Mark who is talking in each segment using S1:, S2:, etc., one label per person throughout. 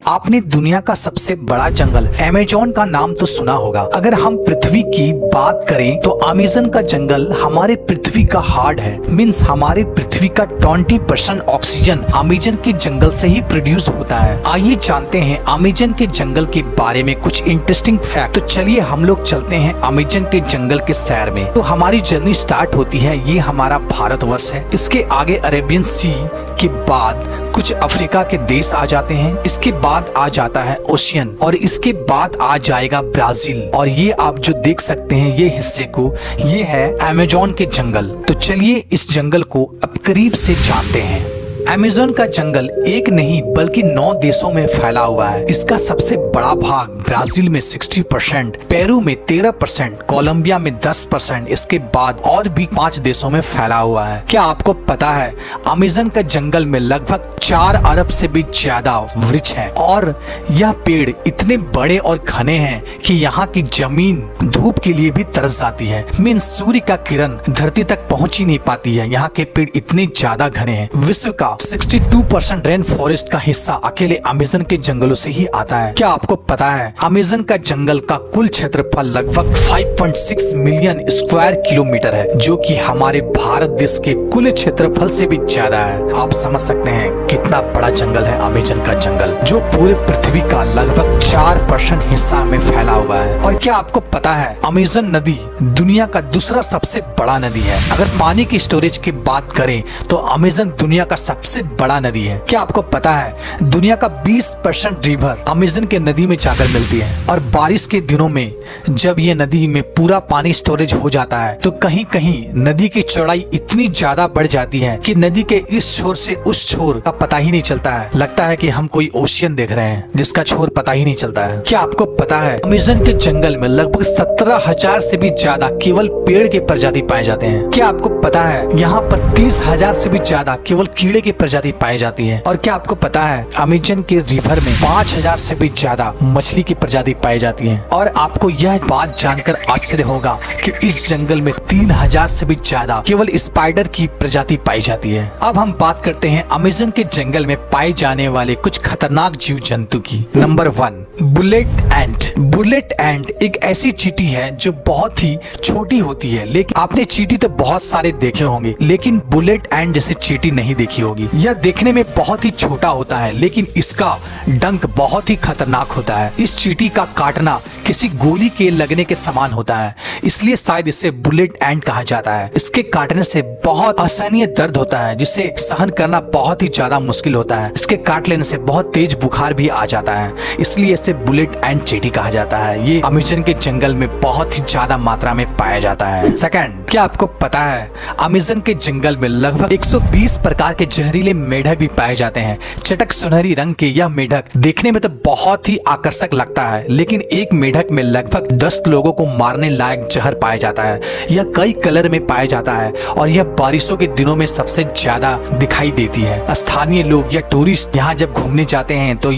S1: आपने दुनिया का सबसे बड़ा जंगल अमेज़न का नाम तो सुना होगा। अगर हम पृथ्वी की बात करें तो अमेज़न का जंगल हमारे पृथ्वी का हार्ट है। मीन्स हमारे पृथ्वी का 20% ऑक्सीजन अमेज़न के जंगल से ही प्रोड्यूस होता है। आइए जानते हैं अमेज़न के जंगल के बारे में कुछ इंटरेस्टिंग फैक्ट। तो चलिए हम लोग चलते हैं अमेज़न के जंगल के सैर में। तो हमारी जर्नी स्टार्ट होती है, ये हमारा भारतवर्ष है। इसके आगे अरेबियन सी के बाद कुछ अफ्रीका के देश आ जाते हैं। इसके बाद आ जाता है ओशियन और इसके बाद आ जाएगा ब्राजील। और ये आप जो देख सकते हैं ये हिस्से को, ये है अमेज़न के जंगल। तो चलिए इस जंगल को अब करीब से जानते हैं। अमेज़न का जंगल एक नहीं बल्कि 9 देशों में फैला हुआ है। इसका सबसे बड़ा भाग ब्राजील में 60%, पेरू में 13%, कोलंबिया में 10%, इसके बाद और भी 5 देशों में फैला हुआ है। क्या आपको पता है अमेज़न का जंगल में लगभग 4 अरब से भी ज्यादा वृक्ष हैं और यह पेड़ इतने बड़े और घने हैं कि यहाँ की जमीन धूप के लिए भी तरस जाती है। मीन्स सूर्य का किरण धरती तक पहुँच ही नहीं पाती है। यहाँ के पेड़ इतने ज्यादा घने हैं। विश्व का 62% रेन फॉरेस्ट का हिस्सा अकेले अमेज़न के जंगलों से ही आता है। क्या आपको पता है अमेज़न का जंगल का कुल क्षेत्रफल लगभग 5.6 मिलियन स्क्वायर किलोमीटर है, जो कि हमारे भारत देश के कुल क्षेत्रफल से भी ज्यादा है। आप समझ सकते हैं कितना बड़ा जंगल है अमेज़न का जंगल, जो पूरे पृथ्वी का लगभग 4% हिस्सा में फैला हुआ है। और क्या आपको पता है अमेज़न नदी दुनिया का दूसरा सबसे बड़ा नदी है। अगर पानी की स्टोरेज की बात करें तो अमेज़न दुनिया का सबसे बड़ा नदी है। क्या आपको पता है दुनिया का 20% रिवर अमेज़न के नदी में जाकर मिलती है। और बारिश के दिनों में जब ये नदी में पूरा पानी स्टोरेज हो जाता है तो कहीं कहीं नदी की चौड़ाई इतनी ज्यादा बढ़ जाती है कि नदी के इस छोर से उस छोर का पता ही नहीं चलता है। लगता है कि हम कोई ओशियन देख रहे हैं जिसका छोर पता ही नहीं चलता है। क्या आपको पता है अमेज़न के जंगल में लगभग 17,000 से भी ज्यादा केवल पेड़ के प्रजाति पाए जाते हैं। क्या आपको पता है यहाँ पर 30,000 से भी ज्यादा केवल कीड़े की प्रजाति पाई जाती है। और क्या आपको पता है अमेज़न के रिवर में 5,000 से भी ज्यादा मछली की प्रजाति पाई जाती है। और आपको यह बात जानकर आश्चर्य होगा कि इस जंगल में 3,000 से भी ज्यादा केवल स्पाइडर की प्रजाति पाई जाती है। अब हम बात करते हैं अमेज़न के जंगल में पाए जाने वाले कुछ खतरनाक जीव जंतु की। नंबर 1, बुलेट एंट। बुलेट एंट एक ऐसी चींटी है जो बहुत ही छोटी होती है। लेकिन आपने चींटी तो बहुत सारे देखे होंगे, लेकिन बुलेट एंट जैसे चींटी नहीं देखी होगी। यह देखने में बहुत ही छोटा होता है लेकिन इसका डंक बहुत ही खतरनाक होता है। इस चींटी का काटना किसी गोली के लगने के समान होता है, इसलिए शायद इसे बुलेट एंट कहा जाता है। इसके काटने से बहुत असहनीय दर्द होता है जिसे सहन करना बहुत ही ज्यादा मुश्किल होता है। इसके काट लेने से बहुत तेज बुखार भी आ जाता है, इसलिए इसे बुलेट एंट चींटी कहा जाता है। ये अमेज़न के जंगल में बहुत ही ज्यादा मात्रा में पाया जाता है। सेकंड, क्या आपको पता है अमेज़न के जंगल में लगभग 120 प्रकार के जहरीले मेढक भी पाए जाते हैं। चटक सुनहरी रंग के यह मेढक देखने में तो बहुत ही आकर्षक लगता है, लेकिन एक मेढक में लगभग 10 लोगों को मारने लायक जहर पाया जाता है। यह कई कलर में पाया जाता है और यह बारिशों के दिनों में सबसे ज्यादा दिखाई देती है। स्थानीय लोग या टूरिस्ट यहाँ जब घूमने जाते हैं तो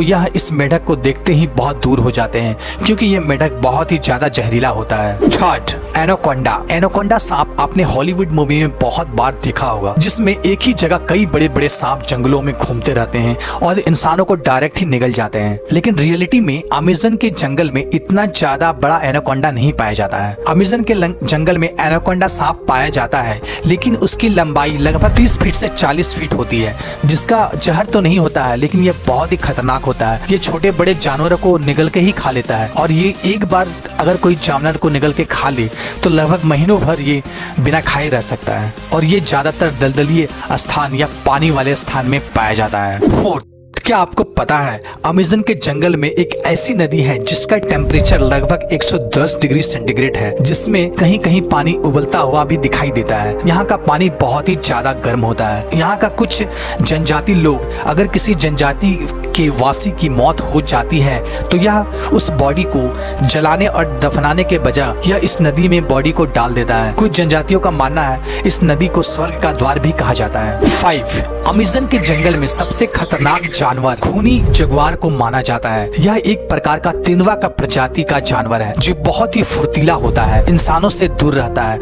S1: यह इस मेढक को देखते ही बहुत दूर हो जाते हैं, क्योंकि यह मेढक बहुत ही ज्यादा जहरीला होता है। Third, anaconda. एनाकोंडा सांप आपने हॉलीवुड मूवी में बहुत बार देखा होगा, जिसमें एक ही जगह कई बड़े बड़े सांप जंगलों में घूमते रहते हैं और इंसानों को डायरेक्ट ही निगल जाते हैं। लेकिन रियलिटी में अमेज़न के जंगल में इतना ज्यादा बड़ा एनाकोंडा नहीं पाया जाता है। अमेज़न के जंगल में एनाकोंडा सांप पाया जाता है, लेकिन उसकी लंबाई लगभग 30 फीट से 40 फीट होती है, जिसका जहर तो नहीं होता है लेकिन यह बहुत ही खतरनाक होता है। ये छोटे बड़े जानवरों को निगल के ही खा लेता है और ये एक बार अगर कोई जानवर को निगल के खा ले तो लगभग महीनों भर ये बिना खाए रह सकता है। और ये ज्यादातर दलदलीय स्थान या पानी वाले स्थान में पाया जाता है। फोर्थ, क्या आपको पता है अमेज़न के जंगल में एक ऐसी नदी है जिसका टेम्परेचर लगभग 110 डिग्री सेंटीग्रेड है, जिसमें कहीं कहीं पानी उबलता हुआ भी दिखाई देता है। यहाँ का पानी बहुत ही ज्यादा गर्म होता है। यहाँ का कुछ जनजाति लोग, अगर किसी जनजाति के वासी की मौत हो जाती है तो यह उस बॉडी को जलाने और दफनाने के बजाय यह इस नदी में बॉडी को डाल देता है। कुछ जनजातियों का मानना है इस नदी को स्वर्ग का द्वार भी कहा जाता है। 5, अमेज़न के जंगल में सबसे खतरनाक जानवर खूनी जगुआर को माना जाता है। यह एक प्रकार का तेंदुआ का प्रजाति का जानवर है जो बहुत ही फुर्तीला होता है, इंसानों से दूर रहता है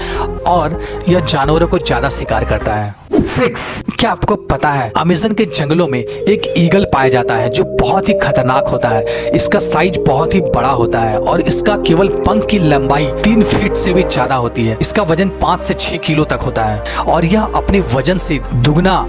S1: और यह जानवरों को ज्यादा शिकार करता है। 6 क्या आपको पता है अमेज़न के जंगलों में एक ईगल पाया जाता है जो बहुत ही खतरनाक होता है। इसका साइज बहुत ही बड़ा होता है और इसका केवल पंख की लंबाई 3 फीट से भी ज्यादा होती है। इसका वजन 5 से 6 किलो तक होता है और यह अपने वजन से दुगना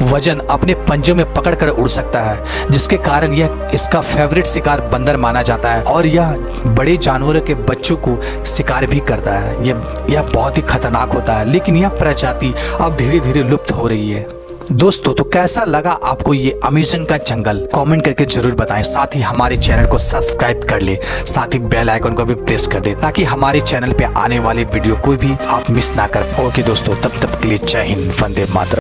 S1: वजन अपने पंजों में पकड़ कर उड़ सकता है, जिसके कारण यह इसका फेवरेट शिकार बंदर माना जाता है और यह बड़े जानवरों के बच्चों को शिकार भी करता है। यह बहुत ही खतरनाक होता है, लेकिन यह प्रजाति अब धीरे धीरे लुप्त हो रही है। दोस्तों तो कैसा लगा आपको ये अमेज़न का जंगल, कमेंट करके जरूर बताएं। साथ ही हमारे चैनल को सब्सक्राइब कर ले, साथ ही बेल आइकन को भी प्रेस कर दे ताकि हमारे चैनल पे आने वाले वीडियो कोई भी आप मिस ना कर। ओके दोस्तों, तब तक के लिए जय हिंद, वंदे मातरम।